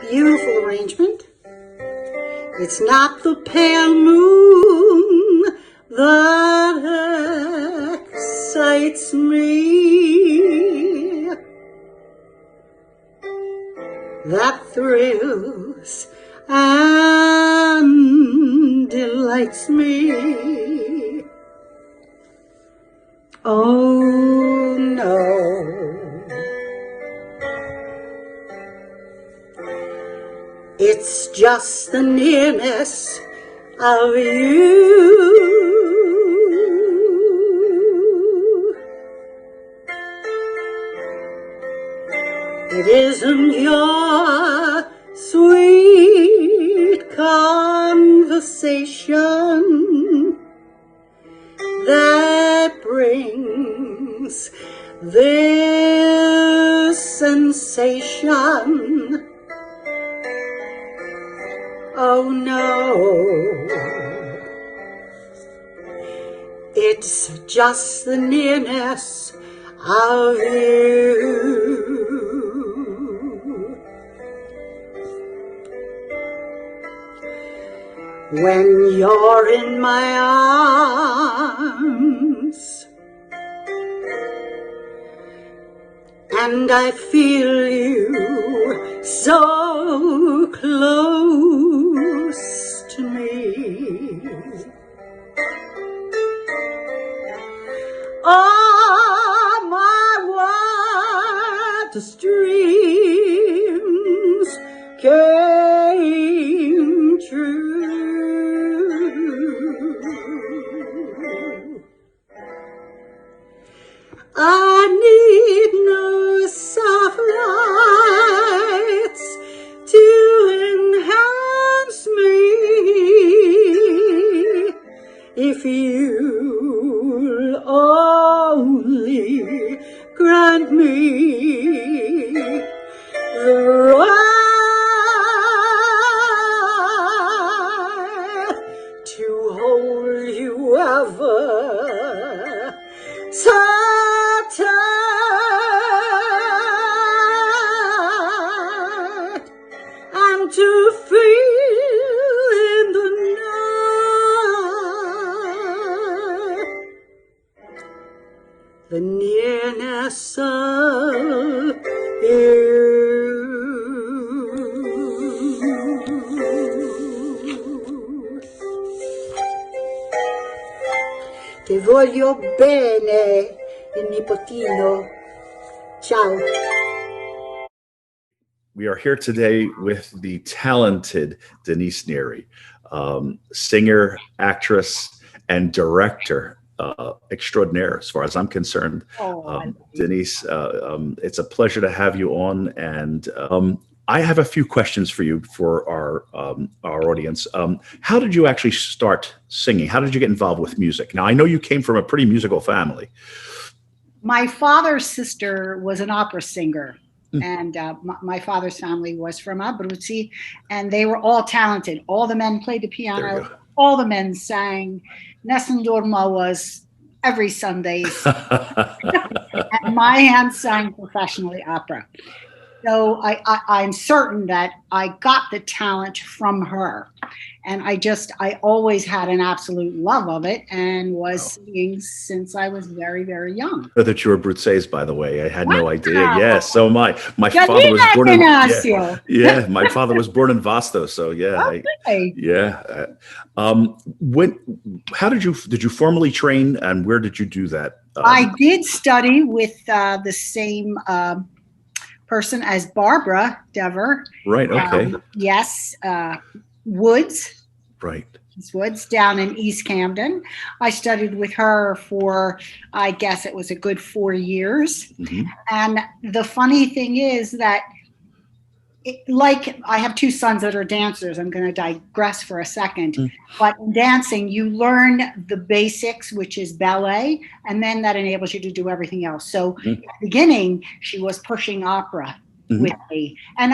beautiful arrangement. It's not the pale moon that excites me, that thrills and delights me. Oh no, it's just the nearness of you. It isn't your sweet conversation that brings this sensation. Oh no, it's just the nearness of you. When you're in my arms and I feel you so close to me, oh, my wildest dreams came true. I need no soft lights to enhance me if you'll only grant me the right to hold you ever so tight, and to feel in the night the nearness of you. Ti voglio bene, il nipotino. Ciao. We are here today with the talented Denise Neri, singer, actress, and director extraordinaire, as far as I'm concerned. Denise, it's a pleasure to have you on, and I have a few questions for you for our audience. How did you actually start singing? How did you get involved with music? Now, I know you came from a pretty musical family. My father's sister was an opera singer, and my father's family was from Abruzzi, and they were all talented. All the men played the piano. All the men sang. Nessun Dorma was every Sunday. And my aunt sang professionally opera. So I'm certain that I got the talent from her. And I always had an absolute love of it and was singing since I was very, very young. I know that you were Bruzzese, by the way. I had no idea. Yeah, so am I. My father was born in my father was born in Vasto. So yeah. How did you formally train, and where did you do that? I did study with the same person as Barbara DEVER. Right. Okay. Yes. Woods. Right. Woods down in East Camden. I studied with her for, I guess it was a good 4 years. Mm-hmm. And the funny thing is that, I have two sons that are dancers. I'm going to digress for a second. But in dancing, you learn the basics, which is ballet, and then that enables you to do everything else. So at the beginning, she was pushing opera with me. And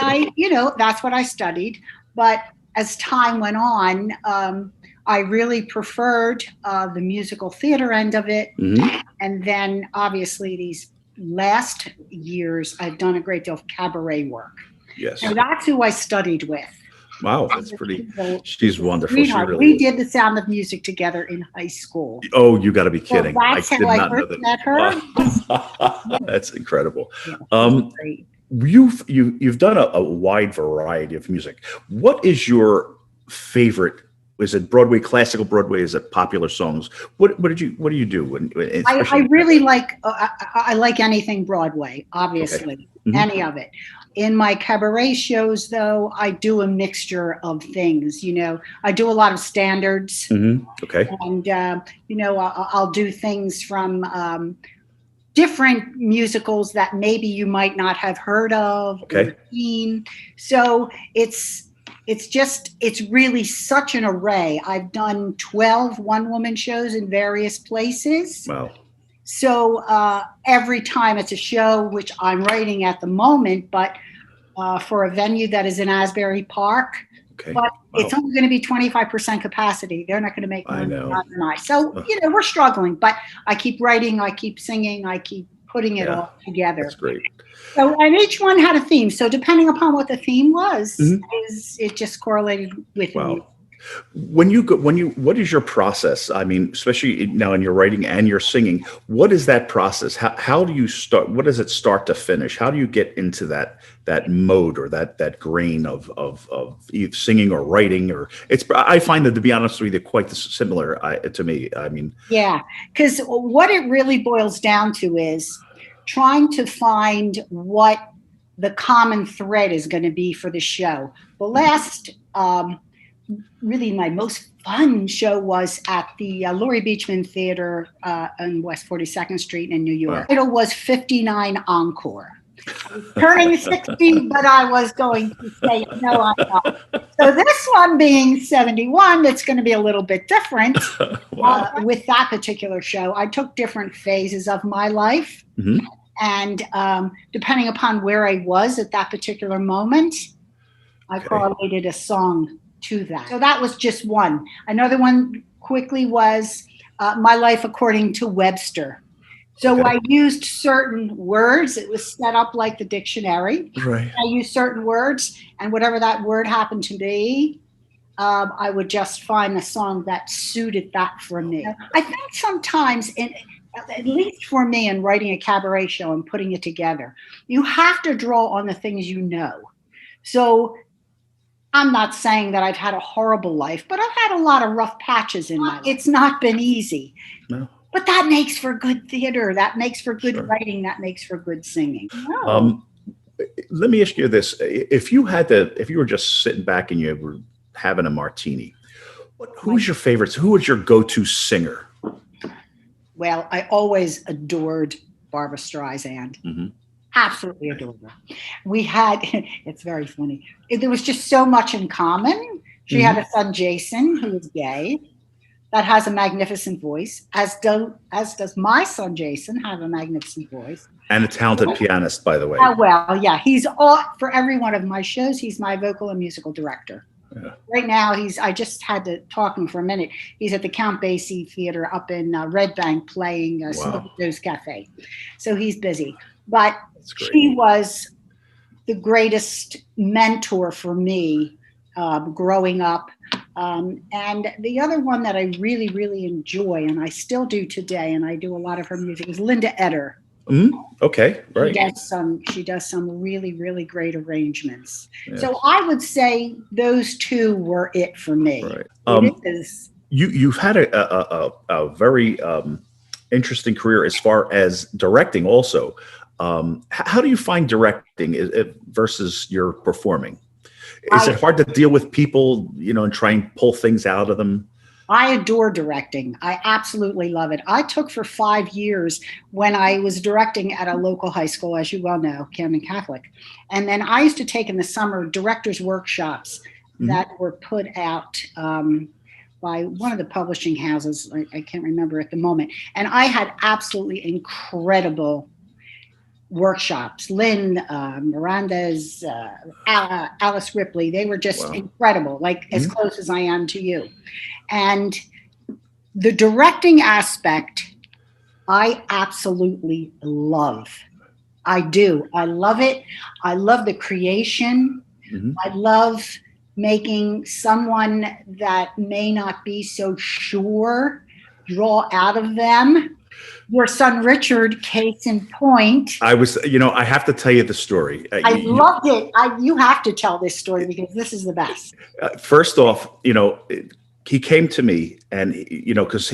that's what I studied. But as time went on, I really preferred the musical theater end of it. And then obviously these last years, I've done a great deal of cabaret work. Yes. So that's who I studied with. Wow, that's pretty. She's wonderful. She really we is. did The Sound of Music together in high school. Oh, you got to be kidding! So that's how I first met her. That's incredible. Yeah, great. You've done a wide variety of music. What is your favorite? Is it Broadway, classical Broadway? Is it popular songs? What do you do? I really like I like anything Broadway, obviously, Okay. Mm-hmm. any of it. In my cabaret shows, though, I do a mixture of things. You know, I do a lot of standards. Mm-hmm. Okay. And you know, I'll do things from different musicals that maybe you might not have heard of or seen. So it's really such an array. I've done 12 one-woman shows in various places. Wow. So every time it's a show, which I'm writing at the moment, but for a venue that is in Asbury Park. Okay. But it's only going to be 25% capacity. They're not going to make money. I know. So, you know, we're struggling, but I keep writing, I keep singing, I keep putting it all together. That's great. So, and each one had a theme. So depending upon what the theme was, it just correlated with me. When you what is your process? I mean, especially now in your writing and your singing, what is that process? How do you start? What does it start to finish? How do you get into that mode or that grain of either singing or writing? Or I find that, to be honest with you, they're quite similar to me. I mean, yeah, because what it really boils down to is trying to find what the common thread is going to be for the show. The last really my most fun show was at the Laurie Beechman Theater on West 42nd Street in New York. Wow. It was 59 Encore. I was turning 60, but I was going to say, no, I'm not. So this one being 71, it's going to be a little bit different. Wow. With that particular show, I took different phases of my life. Mm-hmm. And depending upon where I was at that particular moment, I correlated a song to that. So that was just one. Another one quickly was My Life According to Webster. So I used certain words. It was set up like the dictionary. Right. I used certain words, and whatever that word happened to be, I would just find a song that suited that for me. I think sometimes, at least for me, in writing a cabaret show and putting it together, you have to draw on the things you know. So I'm not saying that I've had a horrible life, but I've had a lot of rough patches in my life. It's not been easy. No. But that makes for good theater. That makes for good writing. That makes for good singing. No. Let me ask you this. If you were just sitting back and you were having a martini, who's your favorites? Who was your go-to singer? Well, I always adored Barbra Streisand. Mm-hmm. Absolutely adored her. We had, it's very funny. There was just so much in common. She had a son, Jason, who is gay, that has a magnificent voice, as does my son, Jason, have a magnificent voice. And a talented pianist, by the way. Well, yeah. For every one of my shows, he's my vocal and musical director. Yeah. Right now, I just had to talk to him for a minute. He's at the Count Basie Theater up in Red Bank playing Snow's Cafe. So he's busy. But she was the greatest mentor for me growing up. And the other one that I really, really enjoy, and I still do today, and I do a lot of her music, is Linda Eder. Mm-hmm. Okay, right. She does some really, really great arrangements. Yes. So I would say those two were it for me. Right. You've had a very interesting career as far as directing also. How do you find directing versus your performing? Is it hard to deal with people, and try and pull things out of them? I adore directing. I absolutely love it. I took for 5 years when I was directing at a local high school, as you well know, Camden Catholic. And then I used to take in the summer directors' workshops that were put out by one of the publishing houses. I can't remember at the moment. And I had absolutely incredible workshops. Lynn, Miranda's, Alice Ripley, they were just incredible, like as close as I am to you. And the directing aspect, I absolutely love. I do. I love it. I love the creation. I love making someone that may not be so sure draw out of them. Your son Richard, case in point. I was, I have to tell you the story. I loved it. You have to tell this story because this is the best. First off, he came to me and, because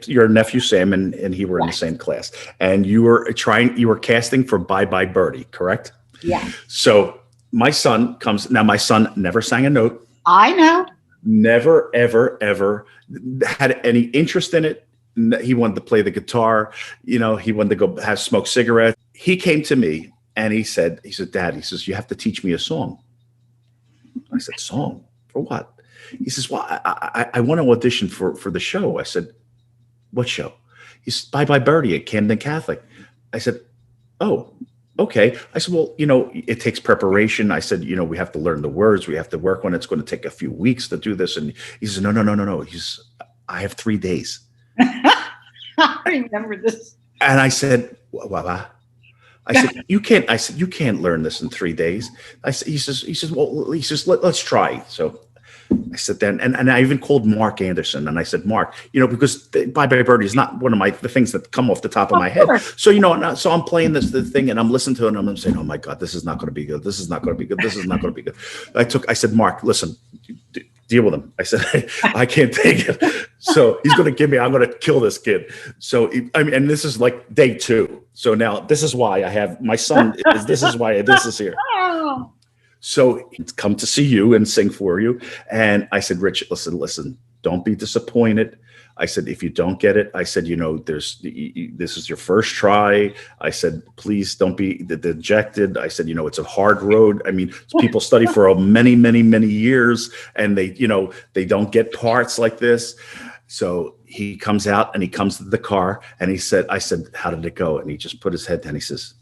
your nephew Sam and he were in the same class, and you were casting for Bye Bye Birdie, correct? Yeah. So my son comes. Now, my son never sang a note. I know. Never, ever, ever had any interest in it. He wanted to play the guitar. He wanted to go smoke cigarettes. He came to me and he said, Dad, he says, you have to teach me a song. I said, song? For what? He says, well, I want to audition for the show. I said, what show? He said, Bye Bye Birdie at Camden Catholic. I said, oh, okay. I said, well, it takes preparation. I said, we have to learn the words. We have to work on it. It's going to take a few weeks to do this. And he says, no. I have 3 days. I remember this. And I said, I said, you can't learn this in 3 days. He says, let's try. So I said then, and I even called Mark Anderson and I said, Mark, because Bye Bye Birdie is not one of the things that come off the top of my head. So, so I'm playing the thing and I'm listening to it and I'm saying, oh my God, this is not going to be good. This is not going to be good. This is not going to be good. I said, Mark, listen, deal with him. I said, I can't take it. So he's going to I'm going to kill this kid. So, and this is like day 2. So now this is why I have my son. This is why this is here. So he's come to see you and sing for you. And I said, Rich, listen, don't be disappointed. I said, if you don't get it, I said, this is your first try. I said, please don't be dejected. I said, it's a hard road. I mean, people study for many, many, many years and they don't get parts like this. So he comes out and he comes to the car and I said, how did it go? And he just put his head down. He says,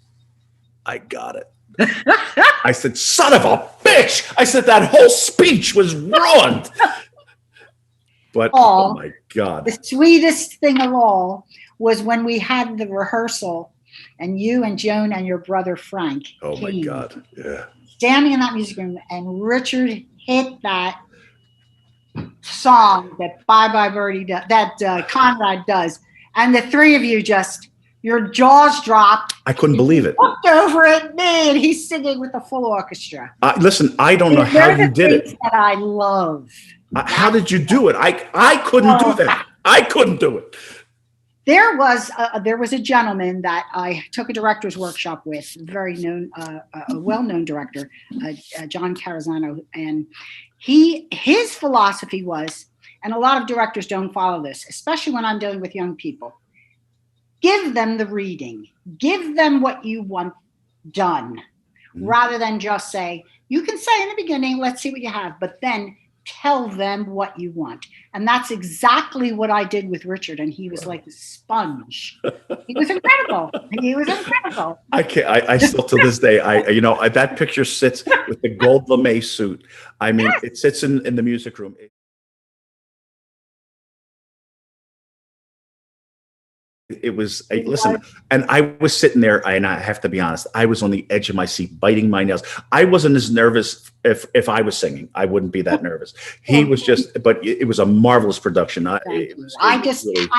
I got it. I said, son of a bitch. I said, that whole speech was ruined. But oh my God. The sweetest thing of all was when we had the rehearsal and you and Joan and your brother Frank came, my God. Yeah. Standing in that music room and Richard hit that song that Bye Bye Birdie does, that Conrad does. And the three of you your jaws dropped. I couldn't believe it. Looked over at me and he's singing with the full orchestra. Listen, I don't know how you did it. That I love. How did you do it? I couldn't do that. I couldn't do it. There was a gentleman that I took a director's workshop with, very known, a well-known director, John Carazano, and his philosophy was, and a lot of directors don't follow this, especially when I'm dealing with young people. Give them the reading. Give them what you want done, rather than just say, you can say in the beginning, let's see what you have, but then tell them what you want. And that's exactly what I did with Richard. And he was like a sponge. He was incredible. I still, to this day, that picture sits with the gold lame suit. I mean, it sits in the music room. It was, listen, and I was sitting there, and I have to be honest, I was on the edge of my seat, biting my nails. I wasn't as nervous if I was singing. I wouldn't be that nervous. He was but it was a marvelous production. I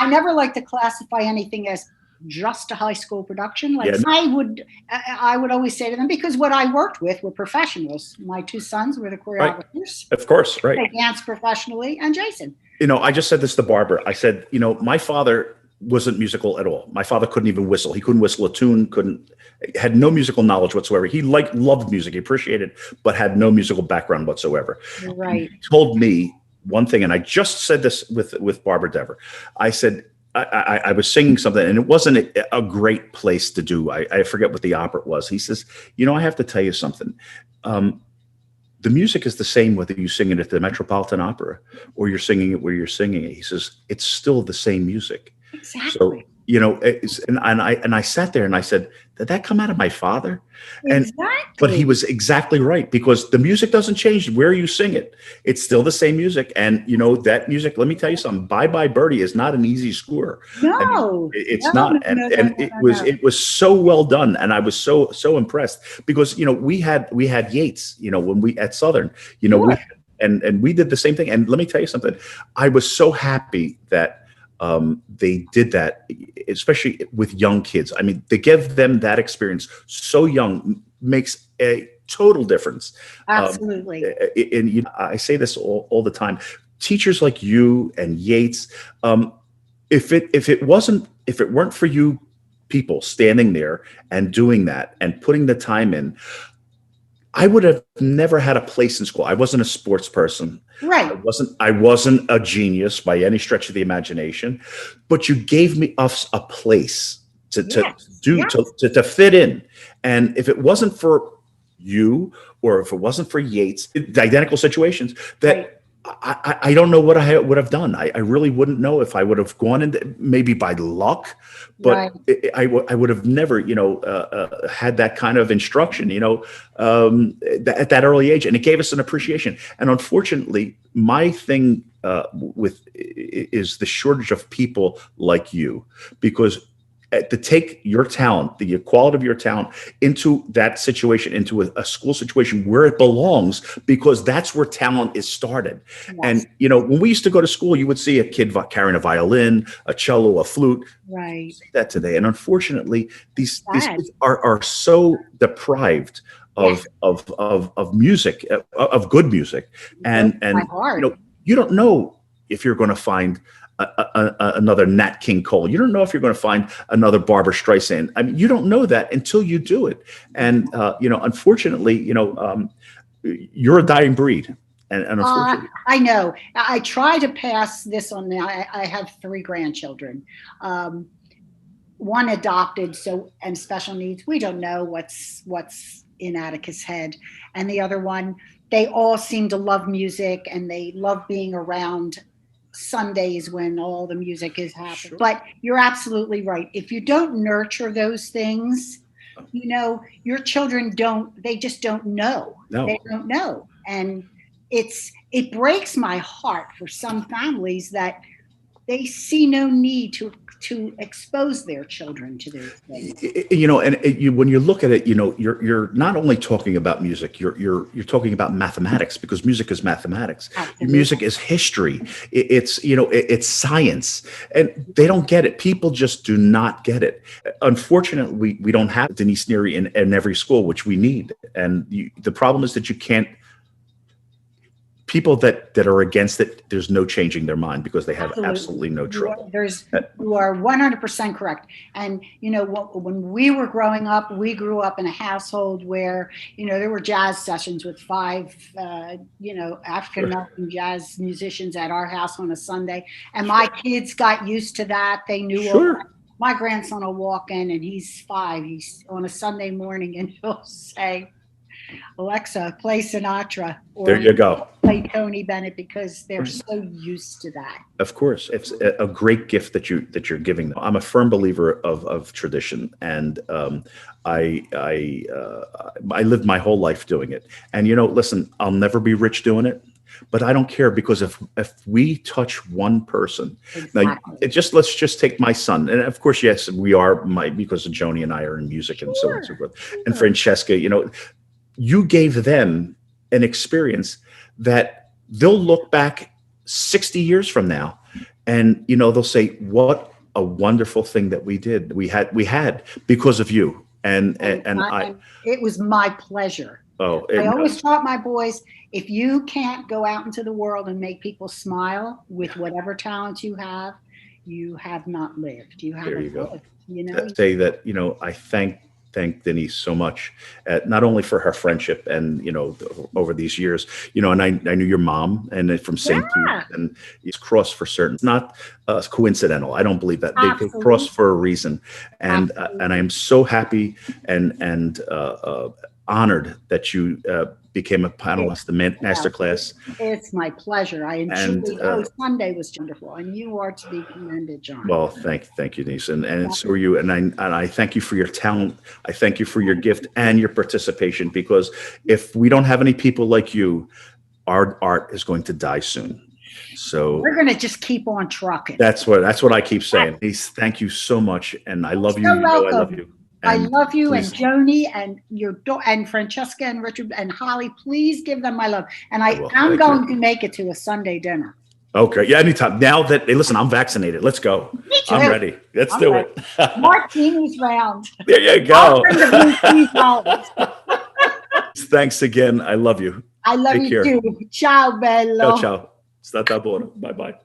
never like to classify anything as just a high school production. I would always say to them, because what I worked with were professionals. My 2 sons were the choreographers. Right. Of course, right. They danced professionally, and Jason. I just said this to Barbara. I said, my father wasn't musical at all. My father couldn't even whistle. He couldn't whistle a tune, had no musical knowledge whatsoever. He loved music, he appreciated it, but had no musical background whatsoever. Right. He told me one thing, and I just said this with Barbara Dever. I said, I was singing something and it wasn't a great place to do. I forget what the opera was. He says, I have to tell you something. The music is the same whether you sing it at the Metropolitan Opera or you're singing it where you're singing it. He says, it's still the same music. Exactly. you know, and I sat there and I said, did that come out of my father? And Exactly. but he was exactly right, because the music doesn't change where you sing it. It's still the same music. And you know, that music, let me tell you something, Bye Bye Birdie is not an easy score. No, I mean, it's no, not. no, And no, no, and no, it no, was no. it was so well done. And I was so impressed, because you know, we had Yates, you know, when we at Southern, you know, Sure. and we did the same thing. And let me tell you something, I was so happy that they did that, especially with young kids. I mean, to give them that experience so young makes a total difference. Absolutely. And you know, I say this all the time. Teachers like you and Yates, if it weren't for you people standing there and doing that and putting the time in, I would have never had a place in school. I wasn't a sports person. Right. I wasn't a genius by any stretch of the imagination, but you gave me us a place to fit in. And if it wasn't for you, or if it wasn't for Yates, the identical situations, that Right. I don't know what I would have done. I really wouldn't know if I would have gone into, maybe by luck, but Right. I would have never, you know, had that kind of instruction, you know, at that early age. And it gave us an appreciation. And unfortunately, my thing is the shortage of people like you, because to take your talent, the quality of your talent, into that situation, into a school situation where it belongs, because that's where talent is started. Yes. And, you know, when we used to go to school, you would see a kid carrying a violin, a cello, a flute. Right. You see that today. And unfortunately, these Sad. kids are so deprived of music, of good music. And My heart. you know, you don't know if you're going to find another Nat King Cole. You don't know if you're going to find another Barbara Streisand. I mean, you don't know that until you do it. And you know, unfortunately, you know, you're a dying breed. And unfortunately, I know. I try to pass this on. I have 3 grandchildren. One adopted, and special needs. We don't know what's in Atticus' head, and the other one, they all seem to love music and they love being around Sundays when all the music is happening. Sure. But you're absolutely right. If you don't nurture those things, you know, your children they just don't know. No. They don't know. And it breaks my heart for some families that they see no need to expose their children to those things. You know, and when you look at it, you know, you're not only talking about music, you're talking about mathematics, because music is mathematics. Absolutely. Music is history. It's, you know, it's science, and they don't get it. People just do not get it. Unfortunately, we don't have Denise Neri in every school, which we need. And the problem is that you can't. People that are against it, there's no changing their mind, because they have absolutely no trouble. You are 100% correct. And, you know, when we were growing up, we grew up in a household where, you know, there were jazz sessions with 5, you know, African-American jazz musicians at our house on a Sunday. And my kids got used to that. They knew all that. My grandson will walk in and he's 5. He's on a Sunday morning and he'll say, Alexa, play Sinatra. Or there you go. Play Tony Bennett, because they're so used to that. Of course, it's a great gift that you're giving them. I'm a firm believer of tradition, and I lived my whole life doing it. And you know, listen, I'll never be rich doing it, but I don't care, because if we touch one person, exactly. Now let's just take my son, and of course, yes, we are because Joni and I are in music, and so on and so forth, and Francesca, you know. You gave them an experience that they'll look back 60 years from now, and you know, they'll say, "What a wonderful thing that we did. We had because of you." And it was my pleasure. I always taught my boys, if you can't go out into the world and make people smile with whatever talent you have not lived. You haven't lived. You know. Say that. You know, I thank Denise so much, not only for her friendship and, you know, over these years, you know, and I knew your mom and from St. Pete, and it's crossed for certain. It's not coincidental. I don't believe that. They cross for a reason. And I am so happy and honored that you became a panelist, the masterclass. It's my pleasure. I enjoyed. Sunday was wonderful, and you are to be commended, John. Well, thank you, Denise, and so are you. And I thank you for your talent. I thank you for your gift and your participation, because if we don't have any people like you, our art is going to die soon. So we're going to just keep on trucking. That's what I keep saying. Denise, thank you so much, and I love you. So welcome. I love you. I love you, and Joni, and your and Francesca, and Richard, and Holly. Please give them my love, and I'm going to make it to a Sunday dinner. Okay, yeah, anytime. Now that, hey, listen, I'm vaccinated. Let's go. Me too. I'm ready. Let's do it. Martini's round. There you go. I'll Thanks again. I love you. I love Take you care. too. Ciao, bello. Ciao, ciao. Stata buona. Bye-bye.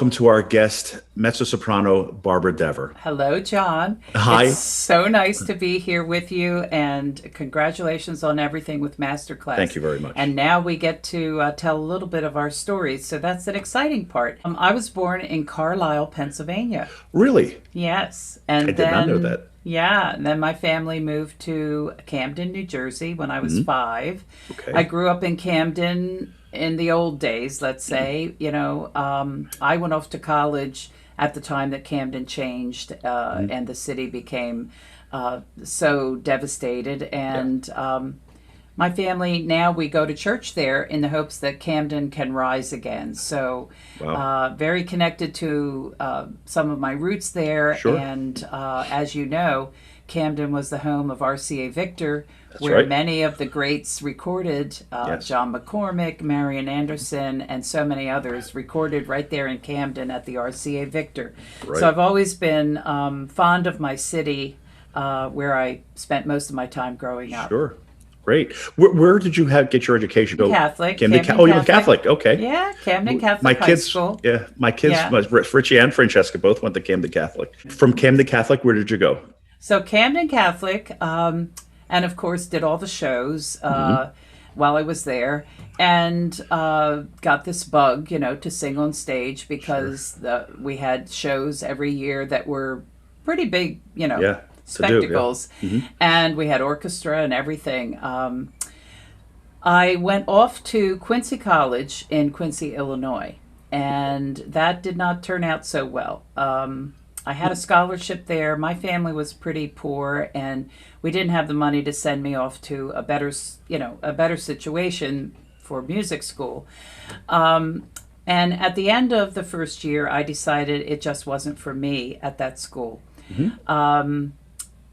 welcome to our guest, Mezzo Soprano Barbara DEVER. Hello, John. Hi. It's so nice to be here with you, and congratulations on everything with Masterclass. Thank you very much. And now we get to tell a little bit of our stories, so that's an exciting part. I was born in Carlisle, Pennsylvania. Really? Yes. And I did not know that. Yeah, and then my family moved to Camden, New Jersey when I was 5. Okay. I grew up in Camden in the old days, let's say. You know, I went off to college at the time that Camden changed and the city became so devastated. And my family, now we go to church there in the hopes that Camden can rise again. So very connected to some of my roots there. Sure. And as you know, Camden was the home of RCA Victor, That's where right. many of the greats recorded. Yes. John McCormick, Marian Anderson, and so many others recorded right there in Camden at the RCA Victor. Right. So I've always been fond of my city, where I spent most of my time growing up. Sure. Great. Where did you get your education? Catholic. Camden Camden you were Catholic. Okay. Yeah, Camden Catholic My High kids, School. yeah, my kids, Yeah. Richie and Francesca, both went to Camden Catholic. From Camden Catholic, where did you go? So Camden Catholic, and of course did all the shows while I was there, and got this bug, you know, to sing on stage because we had shows every year that were pretty big, you know, Yeah. spectacles, and we had orchestra and everything. I went off to Quincy College in Quincy, Illinois, and that did not turn out so well. I had a scholarship there. My family was pretty poor, and we didn't have the money to send me off to a better, a better situation for music school. And at the end of the first year, I decided it just wasn't for me at that school.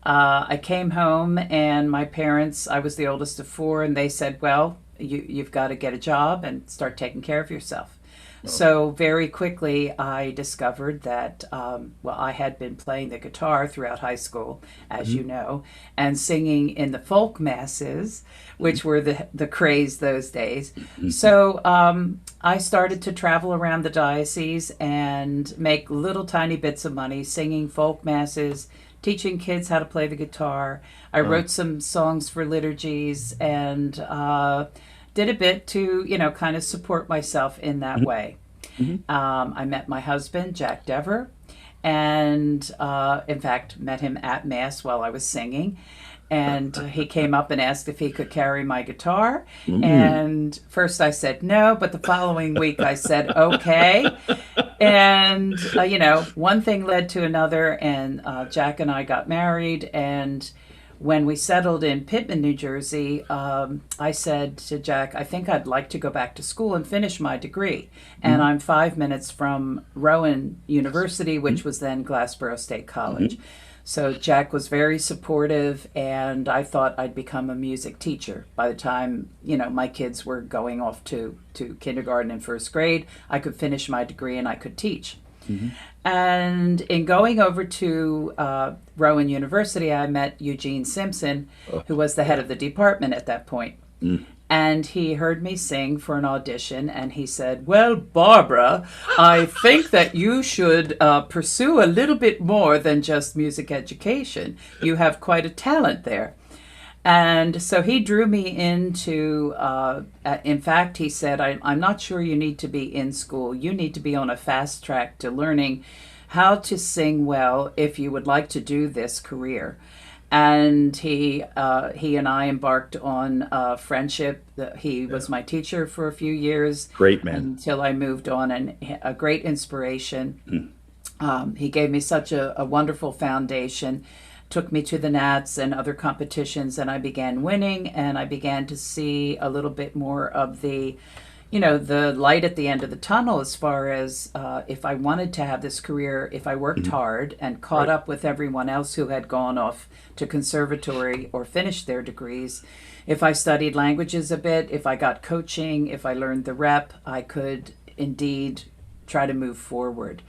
I came home, and my parents, I was the oldest of 4, and they said, well, you've got to get a job and start taking care of yourself. So very quickly, I discovered that, I had been playing the guitar throughout high school, as you know, and singing in the folk masses, which were the craze those days. So I started to travel around the diocese and make little tiny bits of money singing folk masses, teaching kids how to play the guitar. I wrote some songs for liturgies and did a bit to, kind of support myself in that way. I met my husband, Jack DEVER, and in fact, met him at Mass while I was singing. And he came up and asked if he could carry my guitar. And first I said no, but the following week I said okay. And, one thing led to another, and Jack and I got married. And when we settled in Pittman, New Jersey, I said to Jack, I think I'd like to go back to school and finish my degree. And I'm 5 minutes from Rowan University, which was then Glassboro State College. So Jack was very supportive, and I thought I'd become a music teacher. By the time, my kids were going off to kindergarten and first grade, I could finish my degree and I could teach. And in going over to Rowan University, I met Eugene Simpson, who was the head of the department at that point. And he heard me sing for an audition, and he said, well, Barbara, I think that you should pursue a little bit more than just music education. You have quite a talent there. And so he drew me into, in fact, he said, I'm not sure you need to be in school. You need to be on a fast track to learning how to sing well if you would like to do this career. And he and I embarked on friendship. He was my teacher for a few years. Great man. Until I moved on, and a great inspiration. He gave me such a wonderful foundation, took me to the Nats and other competitions, and I began winning, and I began to see a little bit more of the light at the end of the tunnel as far as if I wanted to have this career, if I worked hard and caught up with everyone else who had gone off to conservatory or finished their degrees, if I studied languages a bit, if I got coaching, if I learned the rep, I could indeed try to move forward.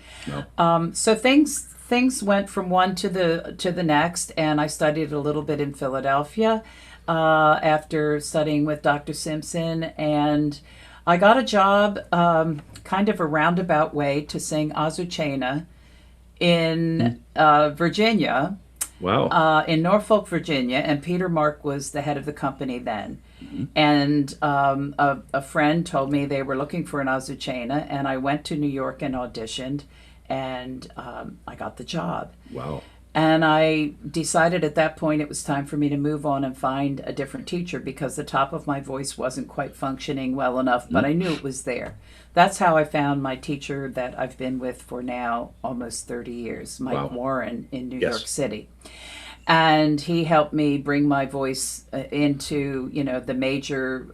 So things went from one to the next, and I studied a little bit in Philadelphia after studying with Dr. Simpson, and I got a job, kind of a roundabout way, to sing Azucena in Virginia, Wow. in Norfolk, Virginia, and Peter Mark was the head of the company then. And a friend told me they were looking for an Azucena, and I went to New York and auditioned, and I got the job. Wow. And I decided at that point it was time for me to move on and find a different teacher because the top of my voice wasn't quite functioning well enough, but I knew it was there. That's how I found my teacher that I've been with for now almost 30 years, Mike Wow. Warren in New Yes. York City. And he helped me bring my voice into, the major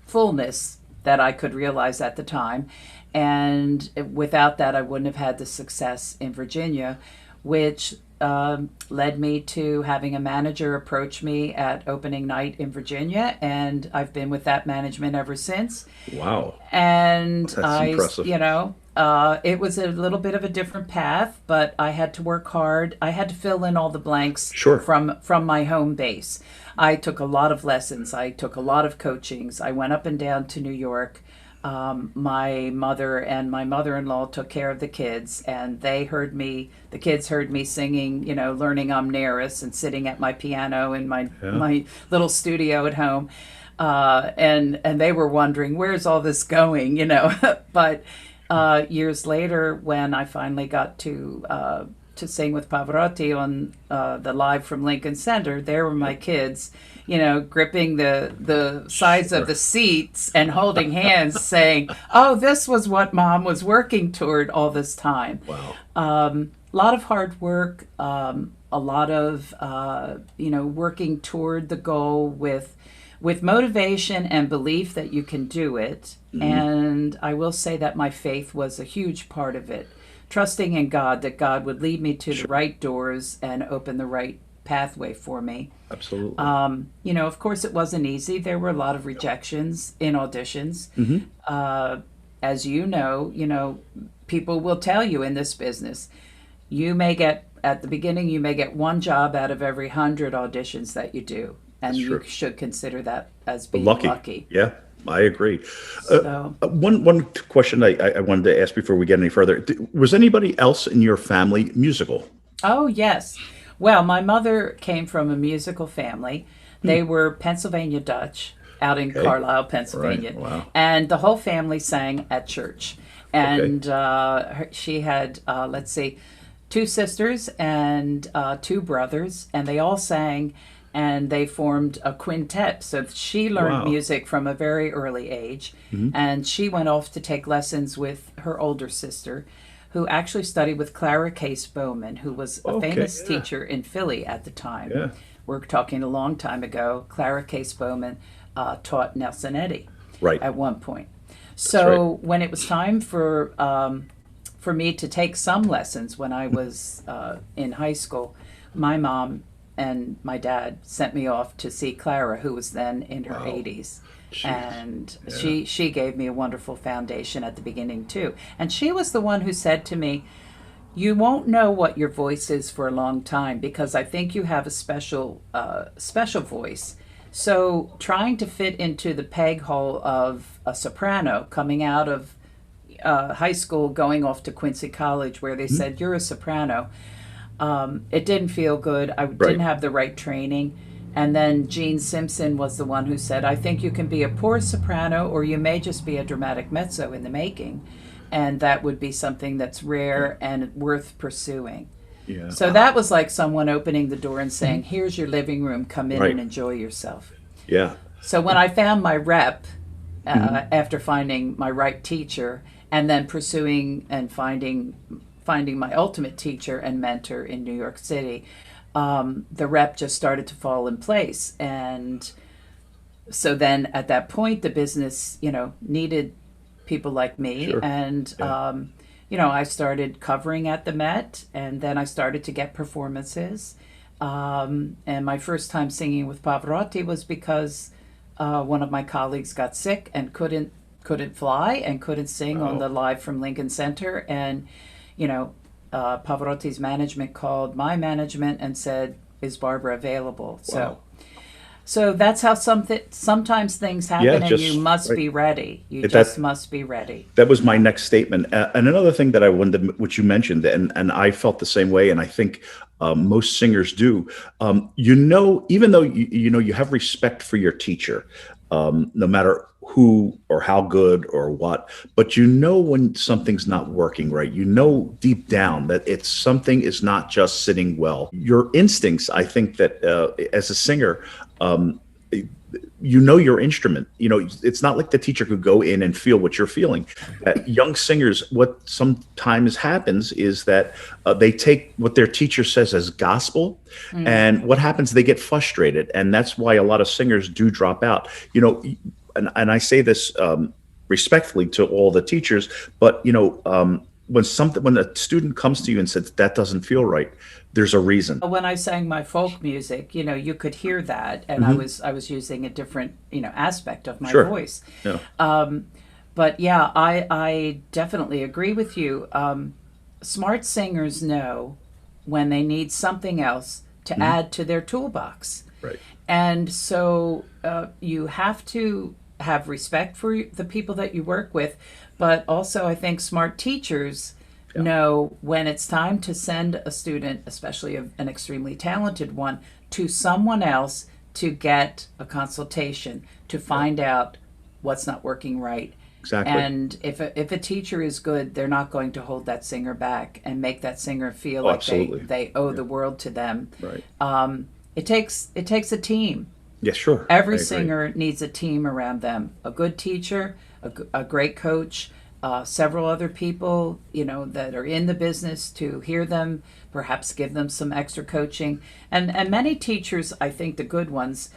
fullness that I could realize at the time. And without that, I wouldn't have had the success in Virginia, which led me to having a manager approach me at opening night in Virginia, and I've been with that management ever since. Wow. And That's impressive. it was a little bit of a different path, but I had to work hard. I had to fill in all the blanks Sure. from my home base. I took a lot of lessons. I took a lot of coachings. I went up and down to New York. My mother and my mother-in-law took care of the kids, and the kids heard me singing, learning Omneris and sitting at my piano in my little studio at home. And they were wondering, where's all this going, But years later, when I finally got to sing with Pavarotti on the Live from Lincoln Center, there were my kids, gripping the sides of the seats and holding hands saying, oh, this was what Mom was working toward all this time. Wow. A lot of hard work, a lot of, working toward the goal with motivation and belief that you can do it. And I will say that my faith was a huge part of it. Trusting in God, that God would lead me to the right doors and open the right pathway for me. Absolutely. Of course, it wasn't easy. There were a lot of rejections in auditions. As you know, people will tell you in this business, at the beginning, you may get one job out of every 100 auditions that you do. And you should consider that as being lucky. Yeah, I agree. So, One question I wanted to ask before we get any further. Was anybody else in your family musical? oh, yes. Well, my mother came from a musical family. They were Pennsylvania Dutch out in Carlisle, Pennsylvania. Right. Wow. And the whole family sang at church. And she had, two sisters and two brothers, and they all sang, and they formed a quintet. So she learned music from a very early age, and she went off to take lessons with her older sister, who actually studied with Clara Case Bowman, who was a famous teacher in Philly at the time. Yeah. We're talking a long time ago. Clara Case Bowman taught Nelson Eddy at one point. So when it was time for me to take some lessons when I was in high school, my mom and my dad sent me off to see Clara, who was then in her 80s. Jeez. And she gave me a wonderful foundation at the beginning too. And she was the one who said to me, you won't know what your voice is for a long time, because I think you have a special voice. So trying to fit into the peg hole of a soprano coming out of high school, going off to Quincy College, where they said, you're a soprano. It didn't feel good. I didn't have the right training. And then Gene Simpson was the one who said, I think you can be a poor soprano, or you may just be a dramatic mezzo in the making. And that would be something that's rare and worth pursuing. Yeah. So that was like someone opening the door and saying, here's your living room, come in and enjoy yourself. Yeah. So when I found my rep, after finding my right teacher, and then pursuing and finding my ultimate teacher and mentor in New York City, the rep just started to fall in place. And so then at that point, the business, needed people like me. Sure. And, I started covering at the Met, and then I started to get performances. And my first time singing with Pavarotti was because one of my colleagues got sick and couldn't fly and couldn't sing on the Live from Lincoln Center. And, Pavarotti's management called my management and said, is Barbara available? Wow. So that's how sometimes things happen, Yeah, and just you must right. be ready. You That just must be ready. that was my next statement. And another thing that I wanted, which you mentioned, and I felt the same way, and I think most singers do. Even though you have respect for your teacher, no matter who or how good or what, but when something's not working right. You know deep down that it's something is not just sitting well. Your instincts, I think that as a singer. Your instrument. It's not like the teacher could go in and feel what you're feeling. Young singers, what sometimes happens is that they take what their teacher says as gospel, and what happens, they get frustrated, and that's why a lot of singers do drop out. And I say this respectfully to all the teachers, but when a student comes to you and says that doesn't feel right, there's a reason. When I sang my folk music, you could hear that, and I was using a different aspect of my Sure. voice. Yeah. But yeah, I definitely agree with you. Smart singers know when they need something else to add to their toolbox. Right. And so you have to have respect for the people that you work with, but also I think smart teachers know when it's time to send a student, especially an extremely talented one, to someone else to get a consultation to find out what's not working right. Exactly. And if a teacher is good, they're not going to hold that singer back and make that singer feel like absolutely. they owe the world to them. Right. It takes a team. Yeah, sure. Every I agree. singer needs a team around them. A good teacher, a great coach, several other people, that are in the business to hear them, perhaps give them some extra coaching. And many teachers, I think the good ones,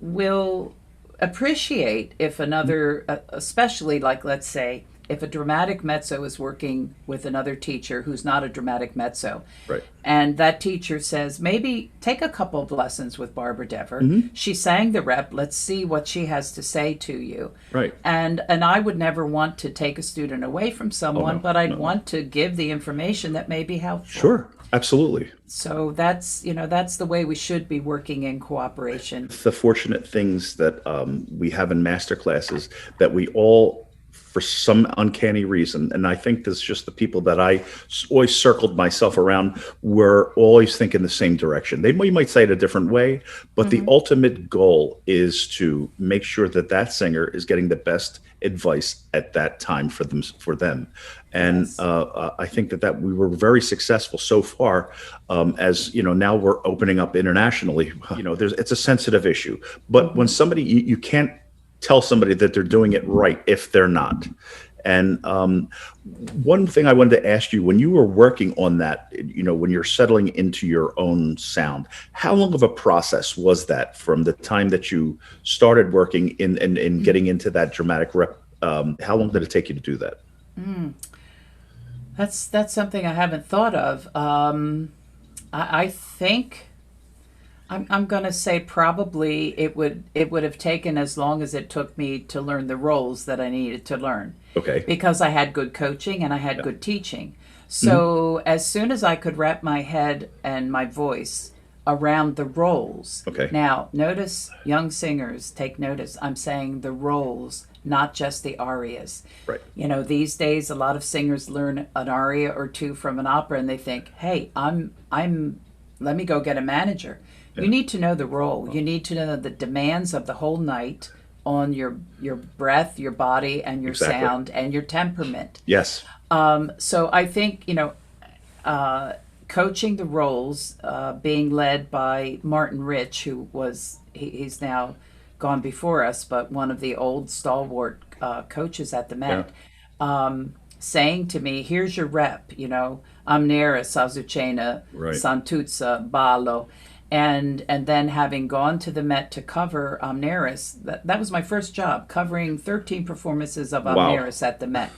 will appreciate if another, especially like, let's say, if a dramatic mezzo is working with another teacher who's not a dramatic mezzo, Right. and that teacher says, maybe take a couple of lessons with Barbara Dever. She sang the rep. Let's see what she has to say to you. Right. And I would never want to take a student away from someone, no, but I'd want to give the information that may be helpful. Sure. Absolutely. So that's the way we should be working in cooperation. The fortunate things that we have in master classes that we all, for some uncanny reason, and I think this is just the people that I always circled myself around, were always thinking the same direction. We might say it a different way, but the ultimate goal is to make sure that that singer is getting the best advice at that time for them. And Yes. I think that we were very successful so far. As now we're opening up internationally. It's a sensitive issue, but when somebody, you can't tell somebody that they're doing it right if they're not. And one thing I wanted to ask you, when you were working on that, when you're settling into your own sound, how long of a process was that from the time that you started working in getting into that dramatic rep? How long did it take you to do that? That's something I haven't thought of. I think I'm going to say probably it would have taken as long as it took me to learn the roles that I needed to learn. Okay. Because I had good coaching and I had good teaching. So as soon as I could wrap my head and my voice around the roles. Okay. Now, notice, young singers, take notice. I'm saying the roles, not just the arias. Right. These days, a lot of singers learn an aria or two from an opera, and they think, "Hey, let me go get a manager." Yeah. You need to know the role. You need to know the demands of the whole night on your breath, your body, and your sound, and your temperament. Yes. So I think, coaching the roles, being led by Martin Rich, who he's now gone before us, but one of the old stalwart coaches at the Met, saying to me, here's your rep, Amnera, Sazucena, right. Santuzza, Ballo. And then having gone to the Met to cover Amneris, that was my first job, covering 13 performances of Amneris at the Met.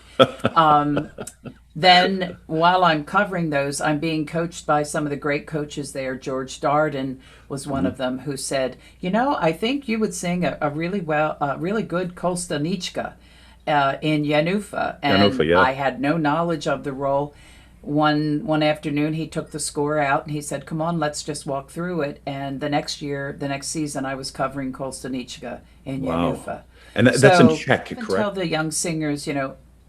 Then while I'm covering those, I'm being coached by some of the great coaches there. George Darden was one of them, who said, I think you would sing a really good Kostanichka in Yanufa. And I had no knowledge of the role. one afternoon he took the score out and he said, "Come on, let's just walk through it." And the next season, I was covering Kolstanichka in Wow. Yanufa. And that's in Czech, I tell correct? the young singers,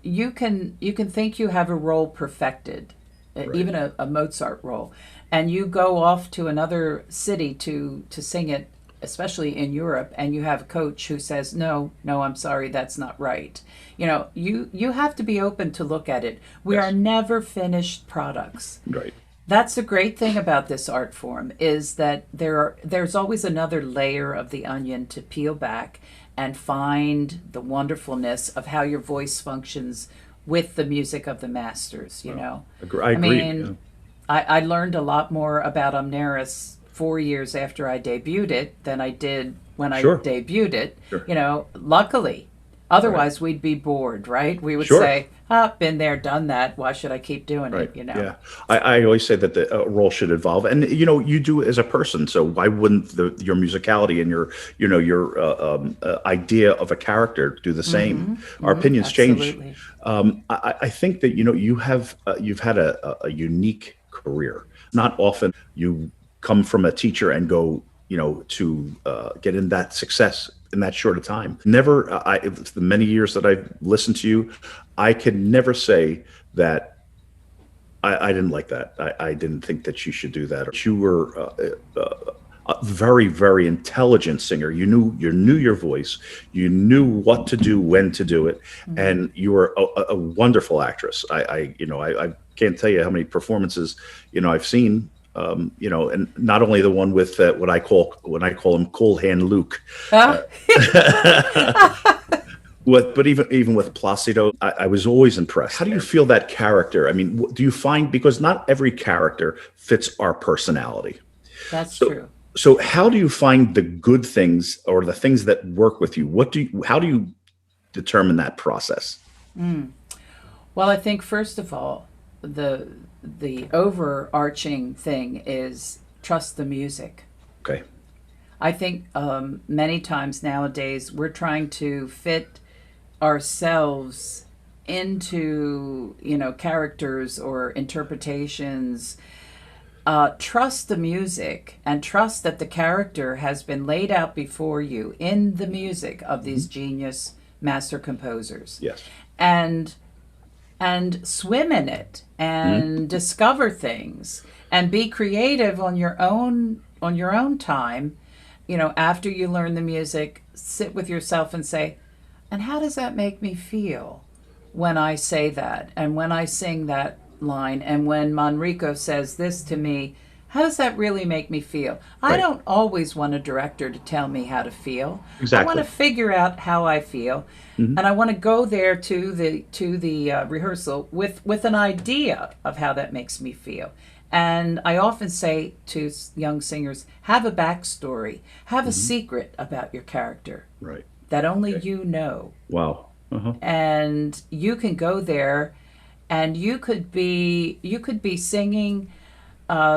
you can think you have a role perfected, Right. even a Mozart role, and you go off to another city to sing it, especially in Europe, and you have a coach who says, "No, no, I'm sorry, that's not right." You have to be open to look at it. We Yes. are never finished products. Right. That's the great thing about this art form, is that there's always another layer of the onion to peel back and find the wonderfulness of how your voice functions with the music of the masters, I agree. mean, Yeah. I learned a lot more about Omneris 4 years after I debuted it than I did when I Sure. debuted it. Sure. Luckily. Otherwise, we'd be bored, right? We would Sure. say, been there, done that. Why should I keep doing Right. it, Yeah. I always say that the role should evolve, and you do as a person. So why wouldn't your musicality and your idea of a character do the same? Our opinions change. Absolutely. I think that you've had a unique career. Not often you come from a teacher and go to get in that success in that short a time. Never, the many years that I've listened to you, I can never say that I didn't like that. I didn't think that you should do that. You were a very, very intelligent singer. You knew your voice. You knew what to do, when to do it, and you were a wonderful actress. I can't tell you how many performances I've seen. And not only the one with what I call him Cool Hand Luke, but even with Placido, I was always impressed. How do you feel that character? I mean, do you find, because not every character fits our personality? That's true. So how do you find the good things or the things that work with you? How do you determine that process? Well, I think first of all, the overarching thing is trust the music. Okay. I think many times nowadays we're trying to fit ourselves into characters or interpretations. Trust the music and trust that the character has been laid out before you in the music of these genius master composers. Yes. And swim in it and discover things and be creative on your own time. After you learn the music, sit with yourself and say, and how does that make me feel when I say that and when I sing that line, and when Manrico says this to me, how does that really make me feel? I don't always want a director to tell me how to feel. Exactly. I want to figure out how I feel, and I want to go there to the rehearsal with an idea of how that makes me feel. And I often say to young singers, have a backstory, have a secret about your character, Right. that only you know. Wow. Uh-huh. And you can go there and you could be singing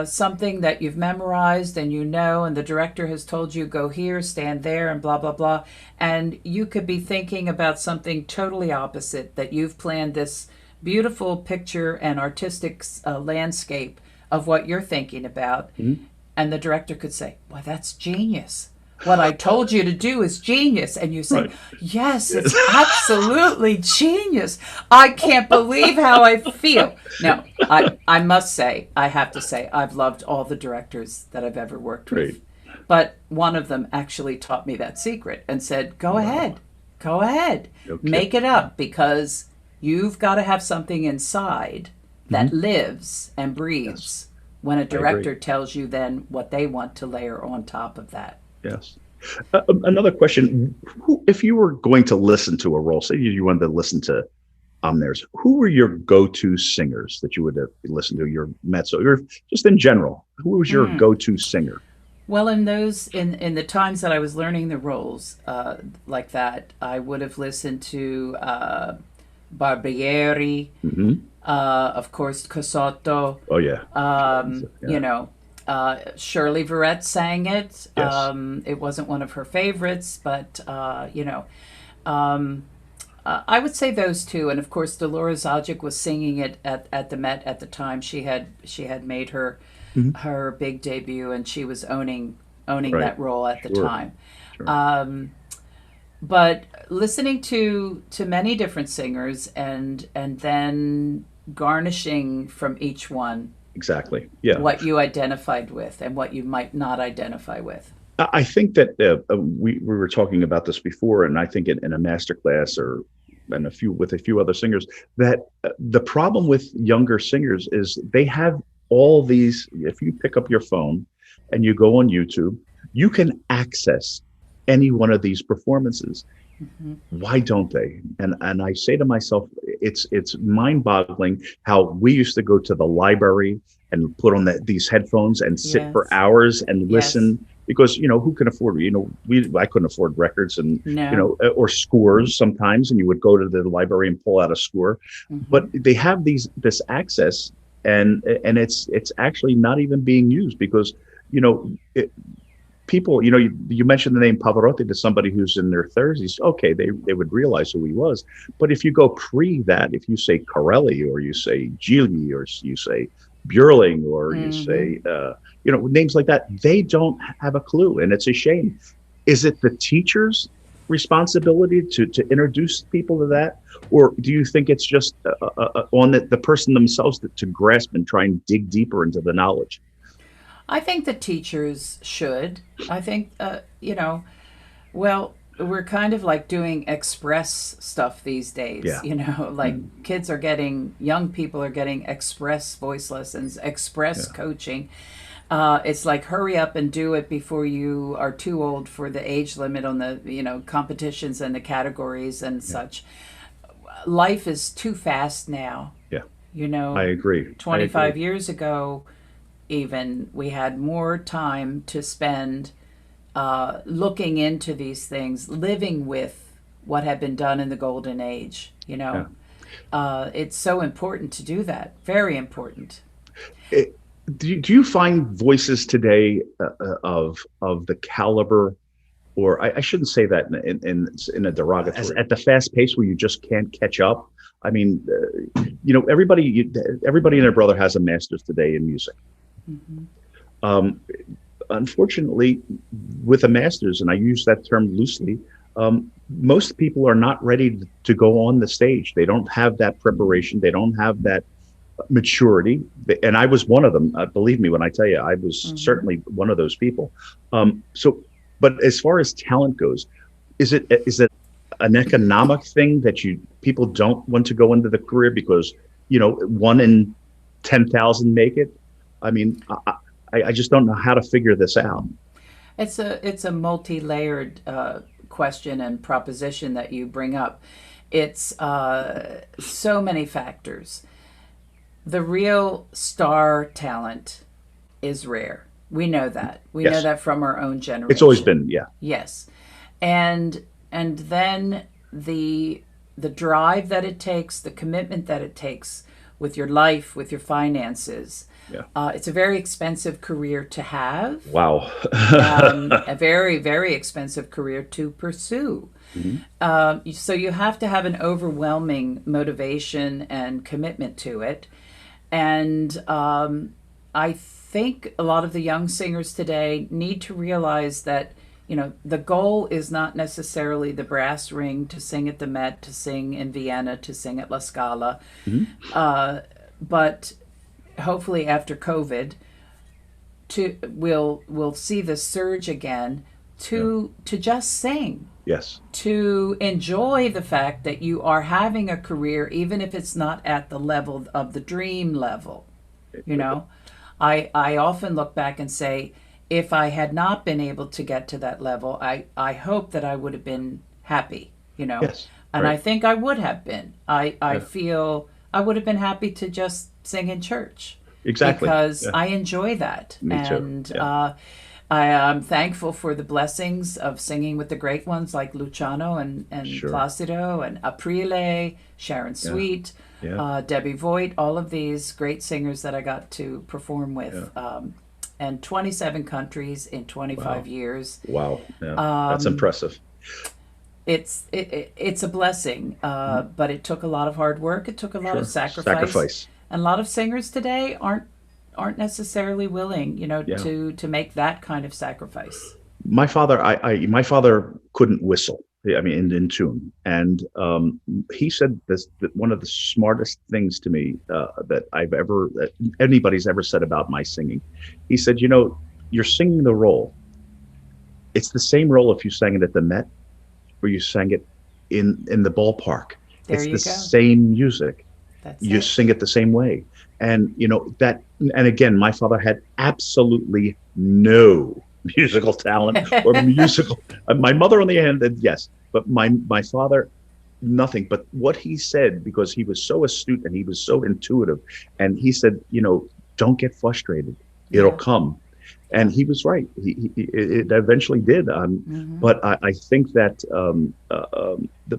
something that you've memorized and and the director has told you go here, stand there, and blah blah blah, and you could be thinking about something totally opposite, that you've planned this beautiful picture and artistic landscape of what you're thinking about, and the director could say, "Why, that's genius. What I told you to do is genius." And you say, yes, it's absolutely genius. I can't believe how I feel. Now, I must say, I have to say, I've loved all the directors that I've ever worked with. Great. But one of them actually taught me that secret and said, go ahead, Okay. make it up, because you've got to have something inside that lives and breathes when a director tells you then what they want to layer on top of that. Yes. Another question: if you were going to listen to a role, say you wanted to listen to Omneris, who were your go-to singers that you would listen to? Your mezzo, or just in general, who was your go-to singer? Well, in the times that I was learning the roles like that, I would have listened to Barbieri, of course, Cosotto. Oh yeah. Shirley Verrett sang it. Yes. It wasn't one of her favorites, but I would say those two, and of course Dolores Zajic was singing it at the Met at the time. She had made her Mhm. her big debut, and she was owning Right. that role at the Sure. time. Sure. But listening to many different singers, and then garnishing from each one Exactly. Yeah. what you identified with and what you might not identify with. I think that we were talking about this before, and I think in a master class or and a few other singers, that the problem with younger singers is they have all these. If you pick up your phone and you go on YouTube, you can access any one of these performances. Mhm. Why don't they? And I say to myself, it's mind-boggling how we used to go to the library and put on these headphones and sit for Yes. hours and Yes. listen, because who can afford, I couldn't afford records, and No. or scores sometimes, and you would go to the library and pull out a score. Mhm. But they have this access, and it's actually not even being used, because people, you mentioned the name Pavarotti to somebody who's in their 30s. Okay, they would realize who he was. But if you go pre that, if you say Corelli, or you say Gigli, or you say Björling, or you say names like that, they don't have a clue, and it's a shame. Is it the teacher's responsibility to introduce people to that, or do you think it's just on the person themselves to grasp and try and dig deeper into the knowledge? I think the teachers should. I think, well, we're kind of like doing express stuff these days. Yeah. Like young people are getting express voice lessons, express Yeah. coaching. It's like hurry up and do it before you are too old for the age limit on the competitions and the categories and such. Life is too fast now. Yeah, You know, I agree. 25 years ago, even we had more time to spend looking into these things, living with what had been done in the golden age. It's so important to do that. Very important. Do you find voices today of the caliber, or I shouldn't say that in a derogatory, at the fast pace where you just can't catch up? I mean, everybody and their brother has a master's today in music. Mm-hmm. Unfortunately, with a master's, and I use that term loosely, most people are not ready to go on the stage. They don't have that preparation. They don't have that maturity. And I was one of them. Believe me when I tell you, I was certainly one of those people. But as far as talent goes, is it an economic thing that people don't want to go into the career because 1 in 10,000 make it? I mean, I just don't know how to figure this out. It's a multi-layered question and proposition that you bring up. It's so many factors. The real star talent is rare. We know that. We know that from our own generation. It's always been, yeah. Yes, and then the drive that it takes, the commitment that it takes with your life, with your finances. Yeah. It's a very expensive career to have. Wow. A very, very expensive career to pursue. Mm-hmm. So you have to have an overwhelming motivation and commitment to it. And I think a lot of the young singers today need to realize that, the goal is not necessarily the brass ring to sing at the Met, to sing in Vienna, to sing at La Scala. Mm-hmm. But hopefully after COVID, we'll see the surge again to just sing. Yes. To enjoy the fact that you are having a career, even if it's not at the level of the dream level. I often look back and say, if I had not been able to get to that level, I hope that I would have been happy, Yes. And Right. I think I would have been. I feel I would have been happy to just sing in church. Exactly. Because Yeah. I enjoy that. Me too. And Yeah. I'm thankful for the blessings of singing with the great ones like Luciano and Sure. Placido and Aprile, Sharon Sweet, Yeah. Debbie Voigt, all of these great singers that I got to perform with. And 27 countries in 25 years. Wow. Yeah. That's impressive. it's a blessing, but it took a lot of hard work. It took a lot Sure. of sacrifice. And a lot of singers today aren't necessarily willing, Yeah. to make that kind of sacrifice. My father, my father couldn't whistle. I mean, in tune, and he said this, that one of the smartest things to me that anybody's ever said about my singing. He said, you're singing the role. It's the same role if you sang it at the Met or you sang it in the ballpark. There It's you the go. same music. That's You it. sing it the same way. And that, and again, my father had absolutely no musical talent or musical. My mother, on the other hand, yes, but my father, nothing. But what he said, because he was so astute and he was so intuitive, and he said, don't get frustrated. It'll Yeah. come. And he was right. It eventually did. But I think that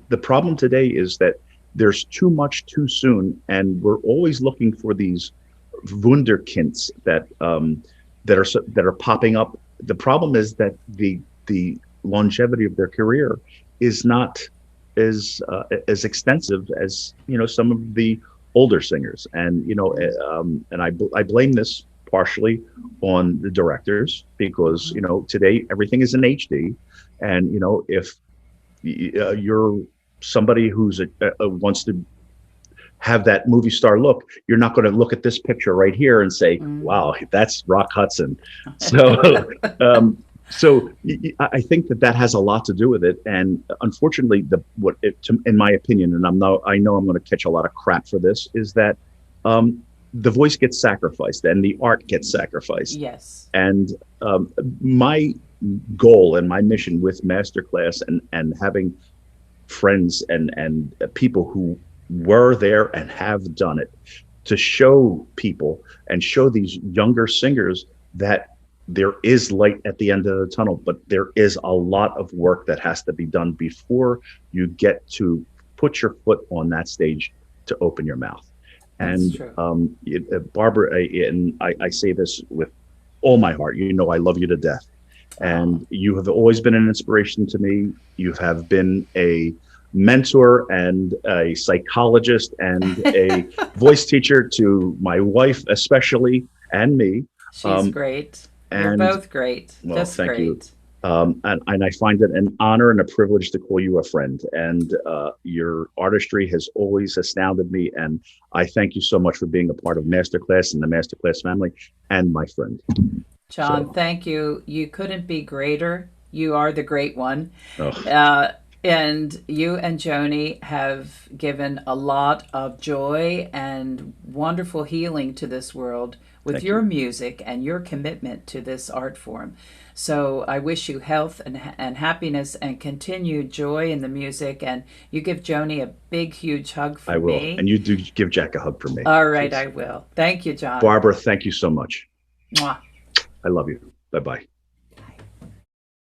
the problem today is that there's too much too soon, and we're always looking for these wunderkinds that are popping up. The problem is that the longevity of their career is not as extensive as some of the older singers, and and I blame this partially on the directors, because today everything is in HD, and if you're somebody who's wants to have that movie star look, you're not going to look at this picture right here and say, wow, that's Rock Hudson. So I think that has a lot to do with it. And unfortunately, in my opinion, and I know I'm going to catch a lot of crap for this, is that the voice gets sacrificed and the art gets sacrificed. Yes. And my goal and my mission with Masterclass and having friends and people who were there and have done it, to show people and show these younger singers that there is light at the end of the tunnel, but there is a lot of work that has to be done before you get to put your foot on that stage to open your mouth. That's And true. Barbara, and I say this with all my heart, I love you to death. And you have always been an inspiration to me. You have been a mentor and a psychologist and a voice teacher to my wife, especially, and me. She's great. You're and- both great. Well, Just thank great. you. And I find it an honor and a privilege to call you a friend. And your artistry has always astounded me. And I thank you so much for being a part of Masterclass and the Masterclass family and my friend. John, So- thank you. You couldn't be greater. You are the great one. Oh. And you and Joni have given a lot of joy and wonderful healing to this world with Thank your you. music and your commitment to this art form. So I wish you health and happiness and continued joy in the music. And you give Joni a big, huge hug for I will. me. And you do give Jack a hug for me. All right, please. I will. Thank you, John. Barbara, thank you so much. Mwah. I love you. Bye-bye.